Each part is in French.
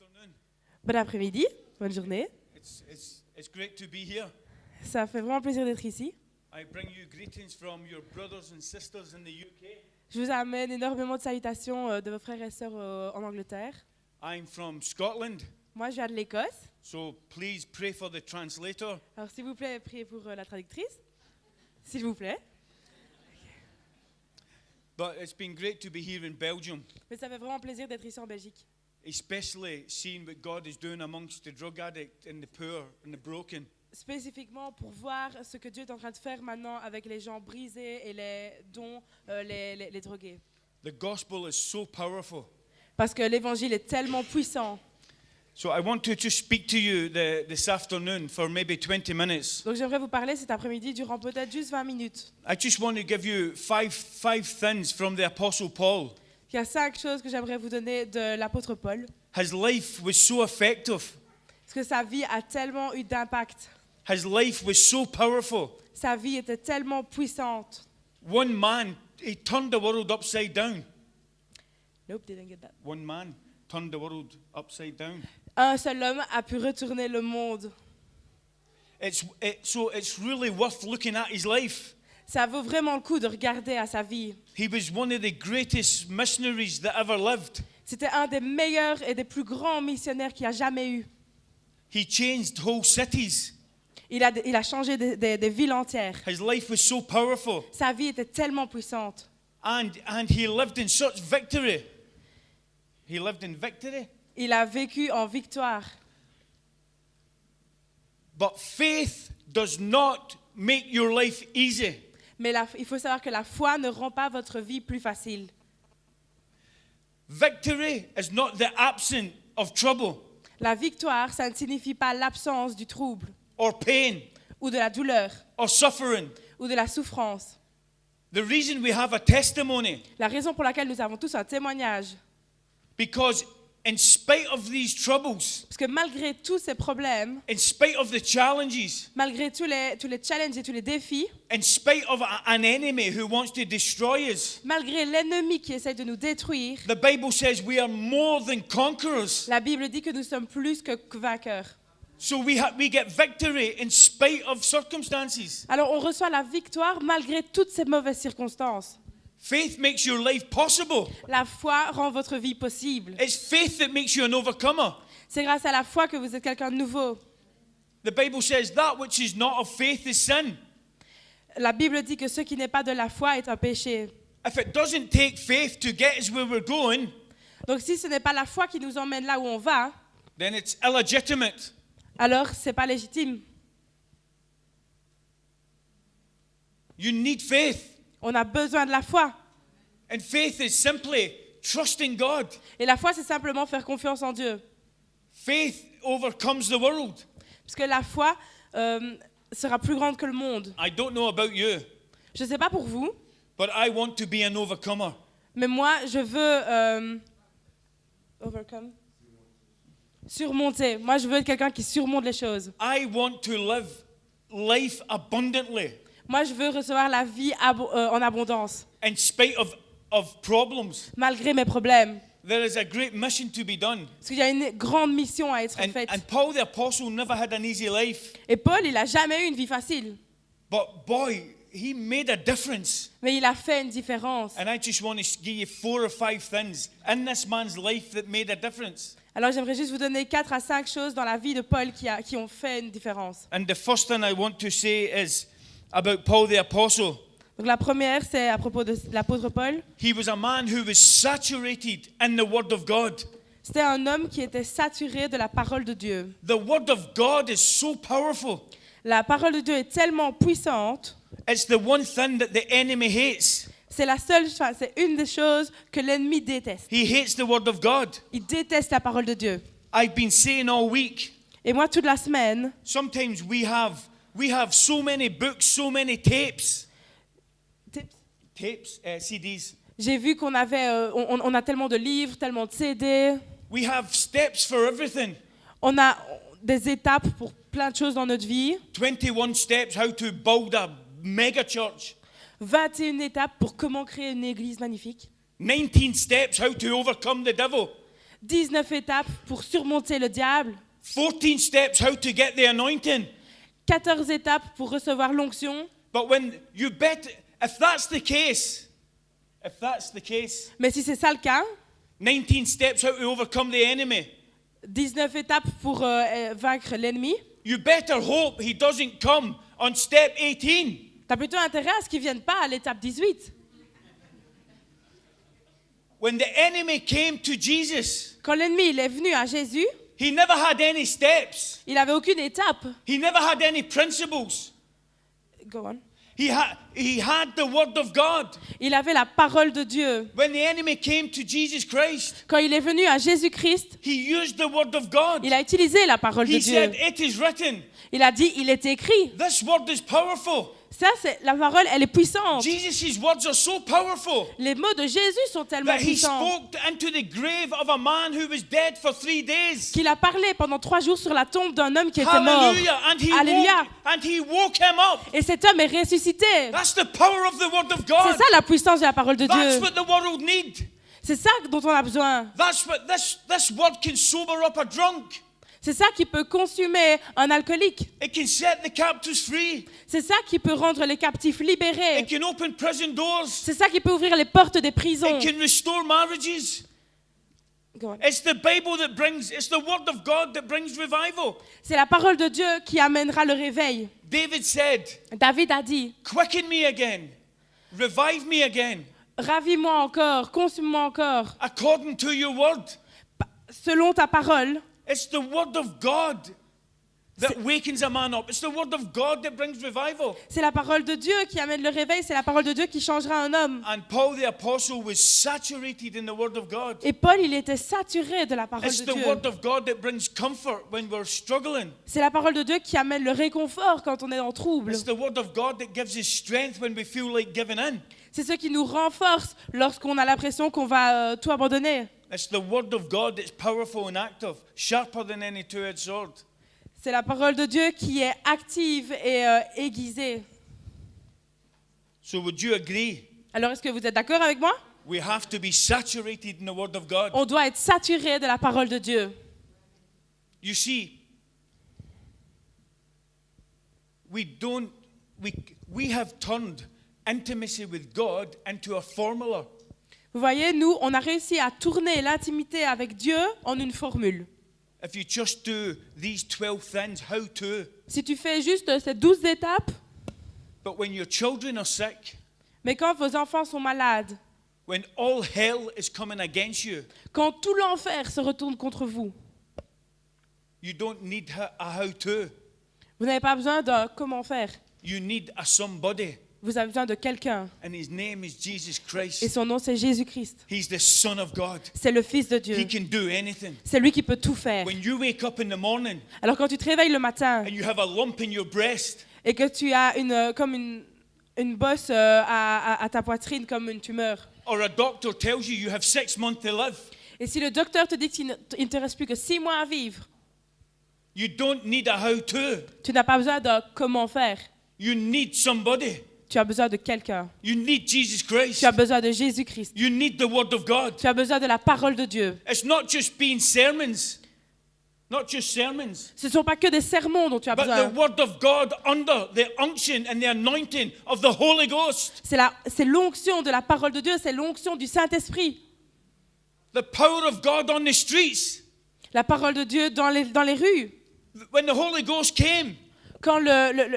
afternoon. Bon après-midi, bonne journée. It's great to be here. Ça fait vraiment plaisir d'être ici. I bring you greetings from your brothers and sisters in the UK. Je vous amène énormément de salutations de vos frères et sœurs en Angleterre. I'm from Scotland, Moi, je viens de l'Écosse. so please pray for the translator. Alors, s'il vous plaît, priez pour la traductrice. S'il vous plaît. But it's been great to be here in Belgium, Mais ça fait vraiment plaisir d'être ici en Belgique. especially seeing what God is doing amongst the drug addict and the poor and the broken. Spécifiquement pour voir ce que Dieu est en train de faire maintenant avec les gens brisés et dont les drogués. The gospel is so powerful. Parce que l'évangile est tellement puissant. So I want to just speak to you this afternoon for maybe 20 minutes. Donc j'aimerais vous parler cet après-midi durant peut-être juste 20 minutes. I just want to give you five things from the Apostle Paul. Il y a 5 choses que j'aimerais vous donner de l'apôtre Paul. His life was so effective. Parce que sa vie a tellement eu d'impact. His life was so powerful. Sa vie était tellement puissante. One man, he turned the world upside down. Nope, didn't get that. One man turned the world upside down. Un seul homme a pu retourner le monde. So it's really worth looking at his life. Ça vaut vraiment le coup de regarder à sa vie. He was one of the greatest missionaries that ever lived. C'était un des meilleurs et des plus grands missionnaires qu'il y a jamais eu. He changed whole cities. Il a changé des villes entières. His life was so powerful. Sa vie était tellement puissante. And he lived in such victory. He lived in victory. Il a vécu en victoire. But faith does not make your life easy. Mais il faut savoir que la foi ne rend pas votre vie plus facile. Victory is not the absence of trouble La victoire, ça ne signifie pas l'absence du trouble or pain ou de la douleur or suffering. ou de la souffrance. The reason we have a testimony, La raison pour laquelle nous avons tous un témoignage, because in spite of these troubles, parce que malgré tous ces problèmes, in spite of the challenges, malgré tous les challenges et tous les défis, in spite of an enemy who wants to destroy us, malgré l'ennemi qui essaie de nous détruire, the Bible says we are more than conquerors. la Bible dit que nous sommes plus que vainqueurs. So we get victory in spite of circumstances. Alors on reçoit la victoire malgré toutes ces mauvaises circonstances. Faith makes your life possible. La foi rend votre vie possible. It's faith that makes you an overcomer. C'est grâce à la foi que vous êtes quelqu'un de nouveau. The Bible says that which is not of faith is sin. La Bible dit que ce qui n'est pas de la foi est un péché. If it doesn't take faith to get us where we're going, Donc si ce n'est pas la foi qui nous emmène là où on va, then it's illegitimate. alors c'est pas légitime. You need faith. On a besoin de la foi. And faith is simply trusting God. Et la foi, c'est simplement faire confiance en Dieu. Faith overcomes the world. Parce que la foi sera plus grande que le monde. I don't know about you, Je ne sais pas pour vous, but I want to be an overcomer. mais moi, je veux surmonter. Moi, je veux être quelqu'un qui surmonte les choses. I want to live life abundantly Moi, je veux recevoir la vie en abondance, in spite of problems. malgré mes problèmes. There is a great mission to be done. Parce qu'il y a une grande mission à être faite. And Paul the Apostle never had an easy life. Et Paul, il n'a jamais eu une vie facile. But boy, he made a difference. Mais il a fait une différence. And I just want to give you 4 or 5 things in this man's life that made a difference. Alors, j'aimerais juste vous donner 4 à 5 choses dans la vie de Paul qui ont fait une différence. And the first thing I want to say is about Paul the Apostle. Donc la première, c'est à propos de l'apôtre Paul. He was a man who was saturated in the Word of God. C'était un homme qui était saturé de la parole de Dieu. The Word of God is so powerful. La parole de Dieu est tellement puissante. It's the one thing that the enemy hates. C'est une des choses que l'ennemi déteste. He hates the Word of God. Il déteste la parole de Dieu. I've been saying all week, Et moi, toute la semaine, sometimes we have so many books, so many tapes, CDs. j'ai vu qu'on avait, on a tellement de livres, tellement de CD. We have steps for everything. On a des étapes pour plein de choses dans notre vie. 21 steps how to build a mega church. 21 étapes pour comment créer une église magnifique. 19 steps how to overcome the devil. 19 étapes pour surmonter le diable. 14 steps how to get the anointing. 14 étapes pour recevoir l'onction. But when you bet, if that's the case, Mais si c'est ça le cas, 19 steps how to overcome the enemy, 19 étapes pour vaincre l'ennemi, you better hope he doesn't come on step 18. t'as plutôt intérêt à ce qu'il ne vienne pas à l'étape 18. When the enemy came to Jesus, Quand l'ennemi il est venu à Jésus, he never had any steps. il n'avait aucune étape. He never had any principles. Go on. He had the word of God. Il avait la parole de Dieu. When the enemy came to Jesus Christ, Quand il est venu à Jésus-Christ, he used the word of God. il a utilisé la parole de He Dieu. said, "It is written." Il a dit, il est écrit. This word is powerful. Ça, c'est la parole, elle est puissante. Jesus' words are so powerful Les mots de Jésus sont tellement that he puissants spoke into the grave of a man who was dead for 3 days. qu'il a parlé pendant 3 jours sur la tombe d'un homme qui était mort. Hallelujah. Alléluia. And he woke him up. Et cet homme est ressuscité. That's the power of the word of C'est God. ça la puissance de la parole de That's Dieu. what the world needs. C'est ça dont on a besoin. That's what this word can sober up a drunk. C'est ça qui peut consumer un alcoolique. It can set the captives free. C'est ça qui peut rendre les captifs libérés. It can open prison doors. C'est ça qui peut ouvrir les portes des prisons. It can restore marriages. Go on. It's the Bible that brings, it's the word of God that brings revival. C'est la parole de Dieu qui amènera le réveil. David said, David a dit, "Quicken me again. Revive me again. ravis-moi encore, consume-moi encore, According to your word." selon ta parole. It's the word of God that wakens a man up. It's the word of God that brings revival. C'est la parole de Dieu qui amène le réveil, c'est la parole de Dieu qui changera un homme. And Paul the apostle was saturated in the word of God. Et Paul, il était saturé de la parole It's de the Dieu. word of God that brings comfort when we're struggling. C'est la parole de Dieu qui amène le réconfort quand on est en trouble. It's the word of God that gives us strength when we feel like giving in. C'est ce qui nous renforce lorsqu'on a l'impression qu'on va tout abandonner. It's the word of God that's powerful and active, sharper than any two-edged sword. C'est la parole de Dieu qui est active et aiguisée. So would you agree? Alors, est-ce que vous êtes d'accord avec moi? We have to be saturated in the word of God. On doit être saturé de la parole de Dieu. You see, we have turned intimacy with God into a formula. Vous voyez, nous, on a réussi à tourner l'intimité avec Dieu en une formule. If you just do these 12 things, how to? Si tu fais juste ces 12 étapes, But when your children are sick, mais quand vos enfants sont malades, when all hell is coming against you, quand tout l'enfer se retourne contre vous, you don't need a how to. vous n'avez pas besoin d'un comment faire. You need a somebody. Vous avez besoin de quelqu'un. And his name is Jesus Et Christ. son nom, c'est Jésus-Christ. He's the Son of God. C'est le Fils de Dieu. He can do anything. C'est lui qui peut tout faire. When you wake up in the morning Alors quand tu te réveilles le matin and you have a lump in your breast, et que tu as comme une bosse à ta poitrine comme une tumeur, or a doctor tells you you have 6 months to live, et si le docteur te dit qu'il ne te reste plus que 6 mois à vivre, you don't need a how to. tu n'as pas besoin de comment faire. You need somebody. Tu as besoin de quelqu'un. You need Jesus Christ. Tu as besoin de Jésus-Christ. You need the Word of God. Tu as besoin de la parole de Dieu. It's not just being sermons. Not just sermons. Ce ne sont pas que des sermons dont tu as But besoin. the Word of God under the unction and the anointing of the Holy Ghost. C'est l'onction de la parole de Dieu, c'est l'onction du Saint-Esprit. The power of God on the streets. La parole de Dieu dans les rues. When the Holy Ghost came, Quand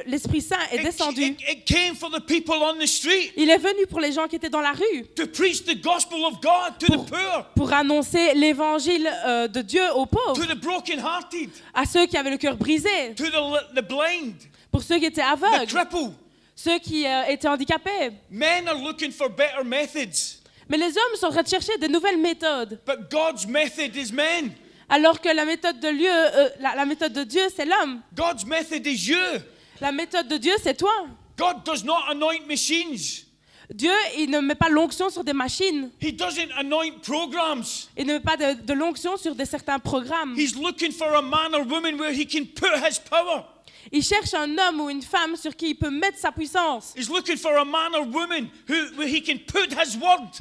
l'Esprit Saint est descendu, it came for the people on the street il est venu pour les gens qui étaient dans la rue, to preach the gospel of God to the poor, pour annoncer l'évangile de Dieu aux pauvres, to the brokenhearted, à ceux qui avaient le cœur brisé, to the blind, pour ceux qui étaient the aveugles, crippled. ceux qui étaient handicapés. Men are looking for better methods, Mais les hommes sont en train de chercher de nouvelles méthodes, but God's method is men. alors que la méthode la méthode de Dieu, c'est l'homme. God's method is you. La méthode de Dieu, c'est toi. God does not anoint machines. Dieu, il ne met pas l'onction sur des machines. He doesn't anoint programs. Il ne met pas de l'onction sur certains programmes. He's looking for a man or woman where he can put his power. Il cherche un homme ou une femme sur qui il peut mettre sa puissance. He's looking for a man or woman where he can put his word.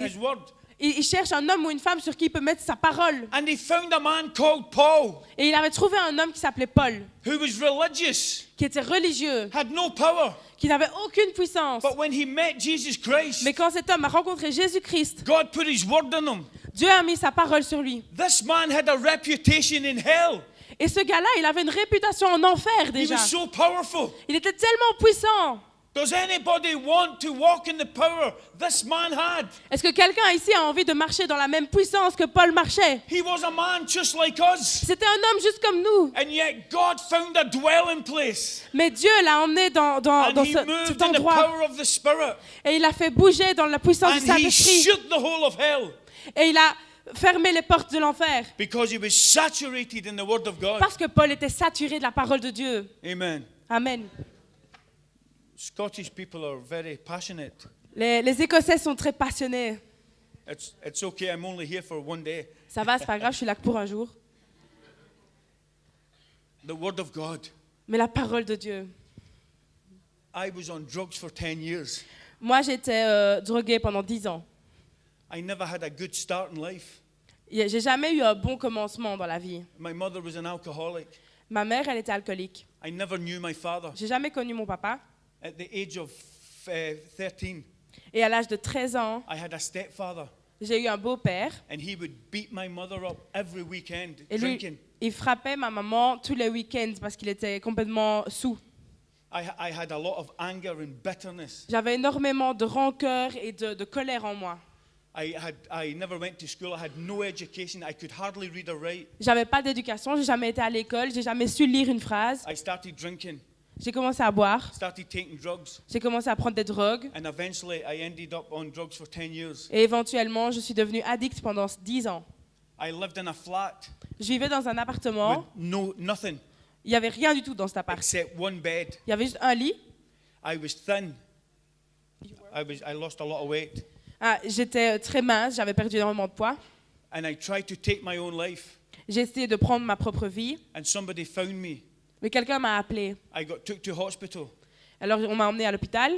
His word. il cherche un homme ou une femme sur qui il peut mettre sa parole. And he found a man called Paul, Et il avait trouvé un homme qui s'appelait Paul, who was religious, qui était religieux, had no power. qui n'avait aucune puissance. But when he met Jesus Christ, Mais quand cet homme a rencontré Jésus-Christ, God put his word in him. Dieu a mis sa parole sur lui. This man had a reputation in hell. Et ce gars-là, il avait une réputation en enfer He déjà. was so powerful. Il était tellement puissant. Does anybody want to walk in the power this man had? Est-ce que quelqu'un ici a envie de marcher dans la même puissance que Paul marchait? He was a man just like us. C'était un homme juste comme nous. And yet God found a dwelling place. Mais Dieu l'a emmené dans And he cet moved in the endroit. power of the Spirit. Et il a fait bouger dans la puissance du And he Saint-Esprit. shook the whole of hell. Et il a fermé les portes de l'enfer. Because he was saturated in the word of God. Parce que Paul était saturé de la parole de Dieu. Amen. Amen. Scottish people are very passionate. Les Écossais sont très passionnés. It's okay, I'm only here for one day. Ça va, c'est pas grave, je suis là que pour un jour. The word of God. Mais la parole de Dieu. I was on drugs for 10 years. Moi, j'étais droguée pendant 10 ans. I never had a good start in life. J'ai jamais eu un bon commencement dans la vie. My mother was an alcoholic. Ma mère, elle était alcoolique. I never knew my father. J'ai jamais connu mon papa. At the age of 13, Et à l'âge de 13 ans, I had a stepfather, j'ai eu un beau-père. and he would beat my mother up every weekend Et lui, drinking. il frappait ma maman tous les week-ends parce qu'il était complètement saoul. I had a lot of anger and bitterness. J'avais énormément de rancœur et de colère en moi. I never went to school. I had no education. I could hardly read or write. J'avais pas d'éducation, j'ai jamais été à l'école, j'ai jamais su lire une phrase. I started drinking, J'ai commencé à boire, started taking drugs, j'ai commencé à prendre des drogues and eventually I ended up on drugs for 10 years. et éventuellement, je suis devenue addict pendant 10 ans. I lived in a flat Je vivais dans un with appartement, nothing il n'y avait rien du tout dans cet appart. except one bed. Il y avait juste un lit. I was thin. I lost a lot of weight, Ah, j'étais très mince, j'avais perdu énormément de poids. and I tried to take my own life. J'ai essayé de prendre ma propre vie, And somebody found me. mais quelqu'un m'a appelé. I got took to hospital, Alors on m'a emmené à l'hôpital.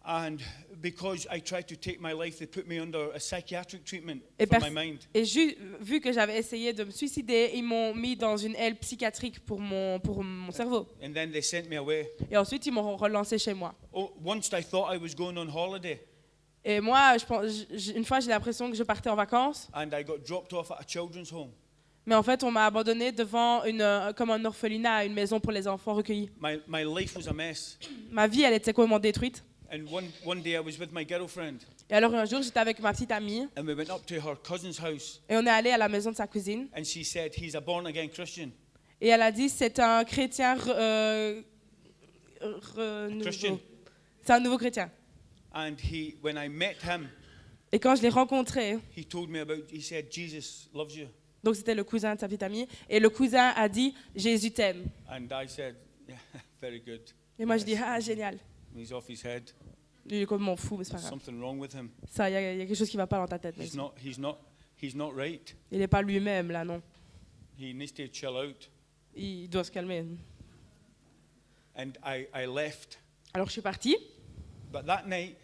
and because I tried to take my life, they put me under a psychiatric treatment Et, for pers- my mind. et vu que j'avais essayé de me suicider, ils m'ont mis dans une aile psychiatrique pour mon cerveau. And then they sent me away. Et ensuite, ils m'ont relancé chez moi. Oh, once I thought I was going on holiday, Et moi, une fois, j'ai l'impression que je partais en vacances. and I got dropped off at a children's home. Mais en fait, on m'a abandonné devant comme un orphelinat, une maison pour les enfants recueillis. My life was a mess. Ma vie, elle était complètement détruite. And one day I was with my girlfriend, Et alors, un jour, j'étais avec ma petite amie. and we went up to her cousin's house, Et on est allé à la maison de sa cousine. and she said he's a born-again Christian. Et elle a dit, c'est un chrétien Christian. nouveau. C'est un nouveau chrétien. And when I met him, Et quand je l'ai rencontré, he said, Jesus loves you. donc c'était le cousin de sa petite amie, et le cousin a dit, Jésus t'aime. And I said, yeah, very good. Et moi je dis, ah génial. He's off his head. Il est complètement fou, mais c'est pas There's grave. something wrong with him. Ça, il y a quelque chose qui va pas dans ta tête. Mais He's not right. il n'est pas lui-même là, non. He needs to chill out. Il doit se calmer. And I left. Alors je suis partie, But that night,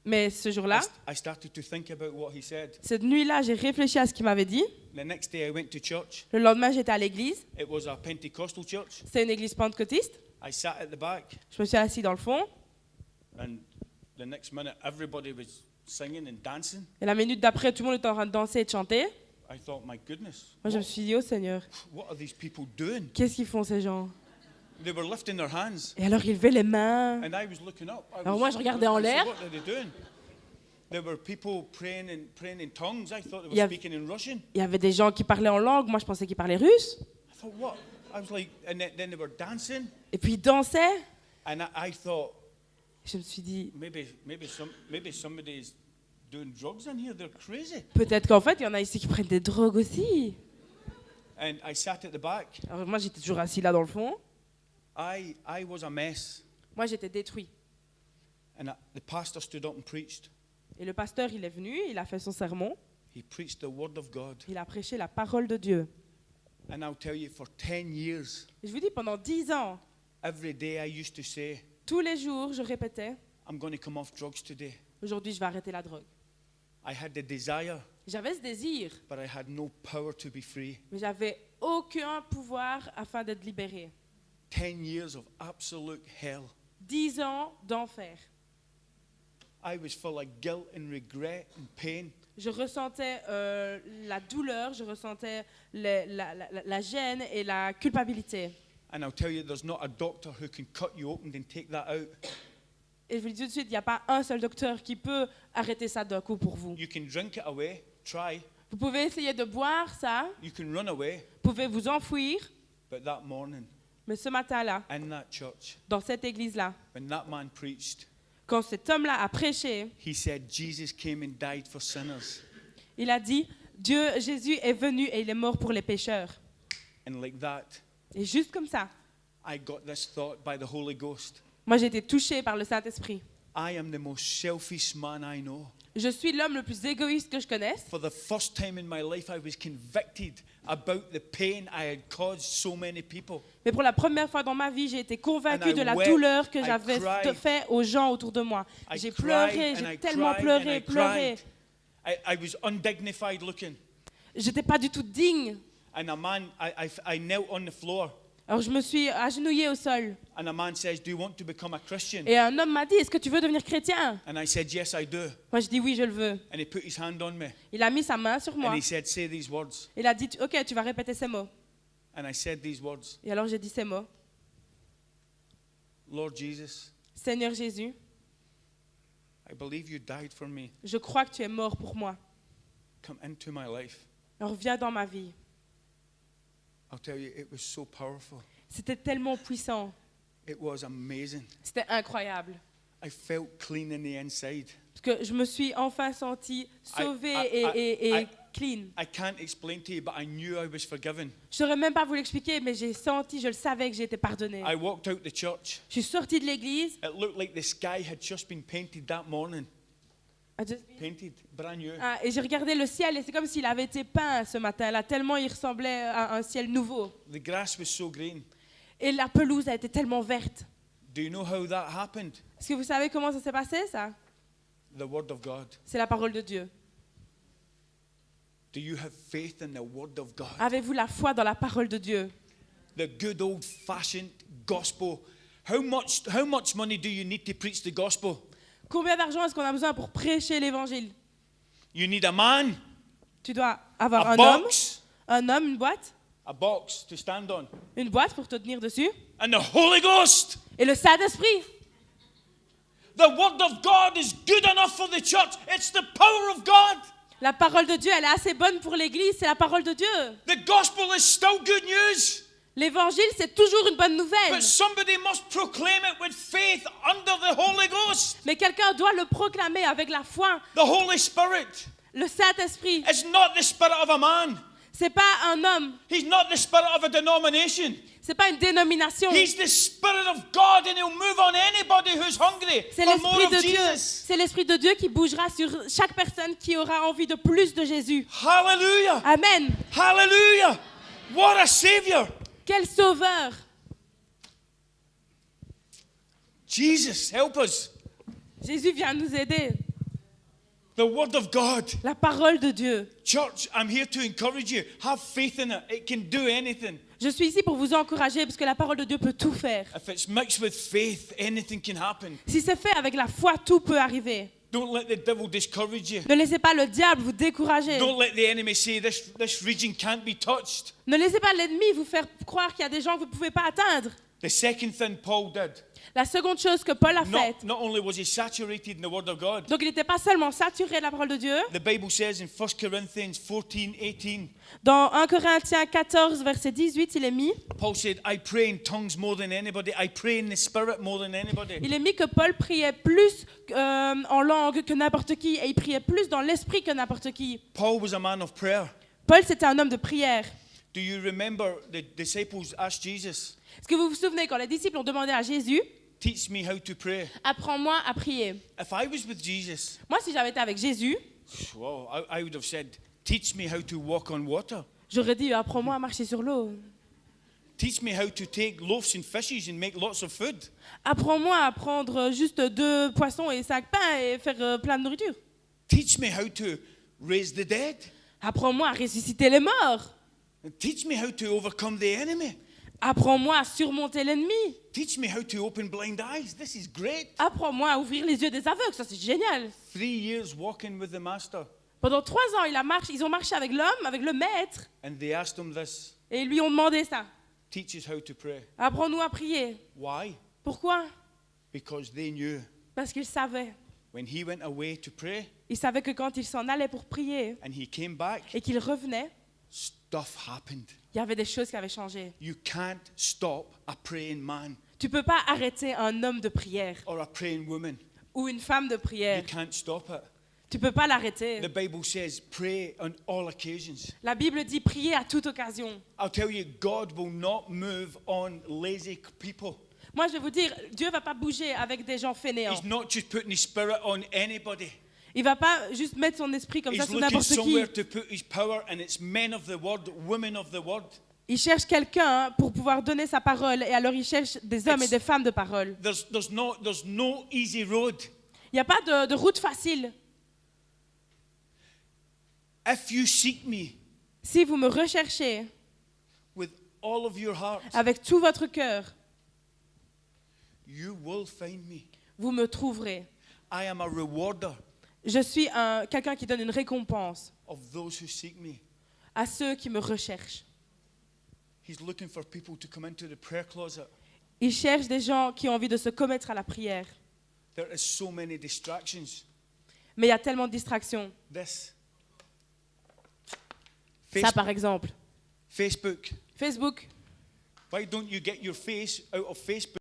mais ce jour-là, I started to think about what he said. cette nuit-là, j'ai réfléchi à ce qu'il m'avait dit. The next day I went to church. Le lendemain, j'étais à l'église. It was a Pentecostal church. C'était une église pentecôtiste. I sat at the back, Je me suis assis dans le fond. and the next minute everybody was singing and dancing. Et la minute d'après, tout le monde était en train de danser et de chanter. I thought, my goodness, Moi, je me suis dit, oh Seigneur, what are these people doing? qu'est-ce qu'ils font ces gens? They were lifting their hands, Et alors, ils levaient les mains. and I was looking up. Alors moi, je regardais en l'air. What are they doing? There were people praying in tongues. I thought they Il y were a- speaking in Russian. Il y avait des gens qui parlaient en langue. Moi, je pensais qu'ils parlaient russe. I thought, what? I was like, and then they were dancing, Et puis, ils dansaient. and I thought, Je me suis dit, maybe somebody's doing drugs in here. They're crazy. peut-être qu'en fait, il y en a ici qui prennent des drogues aussi. And I sat at the back. Alors moi, j'étais toujours assis là dans le fond. I was a mess. Moi, j'étais détruit. And the pastor stood up and preached. Et le pasteur, il est venu, il a fait son sermon. He preached the word of God. Il a prêché la parole de Dieu. And I'll tell you, for 10 years, Et je vous dis, pendant 10 ans, every day I used to say, tous les jours, je répétais, I'm going to come off drugs today. aujourd'hui, je vais arrêter la drogue. I had the desire, J'avais ce désir, but I had no power to be free. mais j'avais aucun pouvoir afin d'être libérée. 10 years of absolute hell. 10 ans d'enfer. I was full of guilt and regret and pain. Je ressentais la douleur, je ressentais la gêne et la culpabilité. And I'll tell you, there's not a doctor who can cut you open and take that out. Et je vous dis tout de suite, il n'y a pas un seul docteur qui peut arrêter ça d'un coup pour vous. You can drink it away, try. Vous pouvez essayer de boire ça, You can run away. vous pouvez vous enfouir, But that morning, mais ce matin-là, in that church, dans cette église-là, when that man preached, quand cet homme-là a prêché, he said, Jesus came and died for sinners. il a dit, Jésus est venu et il est mort pour les pécheurs. And like that, Et juste comme ça, I got this thought by the Holy Ghost. moi j'ai été touchée par le Saint-Esprit. I am the most selfish man I know. Je suis l'homme le plus égoïste que je connaisse. For the first time in my life, I was convicted about the pain I had caused so many people. Mais pour la première fois dans ma vie, j'ai été And convaincue I de la wept, douleur que I j'avais cried. fait aux gens autour de moi. I J'ai cried pleuré, and j'ai I tellement cried and pleuré, I pleuré. cried. I was undignified looking. J'étais pas du tout digne. And a man, I knelt on the floor. Alors je me suis agenouillée au sol. And a man says, do you want to become a Christian? Et un homme m'a dit, est-ce que tu veux devenir chrétien? And I said, yes, I do. Moi je dis oui, je le veux. And he put his hand on me. Il a mis sa main sur moi. And he said, say these words. Il a dit, ok, tu vas répéter ces mots. And I said these words. Et alors j'ai dit ces mots. Lord Jesus, Seigneur Jésus, I believe you died for me. je crois que tu es mort pour moi. Come into my life. Alors viens dans ma vie. I'll tell you, it was so powerful. C'était tellement puissant. It was amazing. C'était incroyable. I felt clean in the inside. Parce que je me suis enfin sentie sauvée et clean. I can't explain to you, but I knew I was forgiven. Je ne saurais même pas vous l'expliquer, mais j'ai senti, je le savais que j'ai été pardonnée. I walked out the church. Je suis sortie de l'église. It looked like the sky had just been painted that morning. Painted, brand new. Et j'ai regardé le ciel et c'est comme s'il avait été peint ce matin-là, tellement il ressemblait à un ciel nouveau. The grass was so green. Et la pelouse a été tellement verte. Do you know how that happened? Est-ce que vous savez comment ça s'est passé, ça? The Word of God. C'est la parole de Dieu. Do you have faith in the Word of God? Avez-vous la foi dans la parole de Dieu? The good old-fashioned gospel. How much money do you need to preach the gospel? Combien d'argent est-ce qu'on a besoin pour prêcher l'évangile? You need a man, Tu dois avoir a un box, homme, une boîte to stand on, pour te tenir dessus, and the Holy Ghost. et le Saint-Esprit. The Word of God is good enough for the church. It's the power of God. La parole de Dieu, elle est assez bonne pour l'Église, c'est la parole de Dieu. The gospel is still good news. L'évangile, c'est toujours une bonne nouvelle. But somebody must proclaim it with faith under the Holy Ghost. Mais quelqu'un doit le proclamer avec la foi. The Holy Spirit Le Saint-Esprit, is not the spirit of a man. c'est pas un homme, He's not the spirit of a denomination. c'est pas une dénomination. He's the Spirit of God, and He'll move on anybody who's hungry C'est for more l'Esprit of de Dieu. Jesus. C'est l'Esprit de Dieu qui bougera sur chaque personne qui aura envie de plus de Jésus. Hallelujah! Amen. Hallelujah! What a Savior! Quel sauveur. Jesus, help us. Jésus vient nous aider. The Word of God. La parole de Dieu. Church, I'm here to encourage you. Have faith in it. It can do anything. Je suis ici pour vous encourager parce que la parole de Dieu peut tout faire. If it's mixed with faith, anything can happen. Si c'est fait avec la foi, tout peut arriver. Don't let the devil discourage you. Ne laissez pas le diable vous décourager. Don't let the enemy say this region can't be touched. Ne laissez pas l'ennemi vous faire croire qu'il y a des gens que vous ne pouvez pas atteindre. The second thing Paul did, La seconde chose que Paul a faite, not only was he saturated in the Word of God, donc il n'était pas seulement saturé de la parole de Dieu. the Bible says in 1 Corinthians 14:18, Dans 1 Corinthiens 14, verset 18, il est mis, Paul said, I pray in tongues more than anybody. I pray in the Spirit more than anybody. il est mis que Paul priait plus en langue que n'importe qui et il priait plus dans l'esprit que n'importe qui. Paul was a man of prayer. Paul, c'était un homme de prière. Do you remember the disciples asked Jesus, Est-ce que vous vous souvenez quand les disciples ont demandé à Jésus, teach me how to pray? apprends-moi à prier. If I was with Jesus, Moi, si j'avais été avec Jésus, well, I would have said, teach me how to walk on water. j'aurais dit, apprends-moi à marcher sur l'eau. Teach me how to take loaves and fishes and make lots of food. Apprends-moi à prendre juste 2 poissons et 5 pains et faire plein de nourriture. Teach me how to raise the dead. Apprends-moi à ressusciter les morts. Teach me how to overcome the enemy. Apprends-moi à surmonter l'ennemi. Teach me how to open blind eyes. This is great. Apprends-moi à ouvrir les yeux des aveugles. Ça, c'est génial. 3 years walking with the master. Pendant 3 ans, ils ont marché avec l'homme, avec le maître. And they asked him this. Et ils lui ont demandé ça. Teach us how to pray. Apprends-nous à prier. Why? Pourquoi? Because they knew Parce qu'ils savaient. when he went away to pray Ils savaient que quand ils s'en allaient pour prier and he came back, et qu'ils revenaient, stuff happened. il y avait des choses qui avaient changé. You can't stop a praying man Tu peux pas arrêter un homme de prière or a praying woman. ou une femme de You prière. can't stop it. Tu peux pas l'arrêter. The Bible says pray on all occasions. La Bible dit prier à toute occasion. I'll tell you, God will not move on lazy people. Moi, je vais vous dire, Dieu va pas bouger avec des gens fainéants. He's not just putting his spirit on anybody. Il va pas juste mettre son esprit comme ça He's sur looking n'importe qui. somewhere to put his power, and it's men of the word, women of the word. Il cherche quelqu'un pour pouvoir donner sa parole, et alors il cherche des hommes et des femmes de parole. There's no easy road. Il n'y a pas de route facile. If you seek me Si vous me recherchez with all of your heart, avec tout votre cœur, you will find me. vous me trouverez. I am a rewarder Je suis quelqu'un qui donne une récompense of those who seek me. à ceux qui me recherchent. He's looking for people to come into the prayer closet. Il cherche des gens qui ont envie de se commettre à la prière. There is so many distractions. Mais il y a tellement de distractions. This. Ça, par exemple. Facebook. Facebook. Why don't you get your face out of Facebook?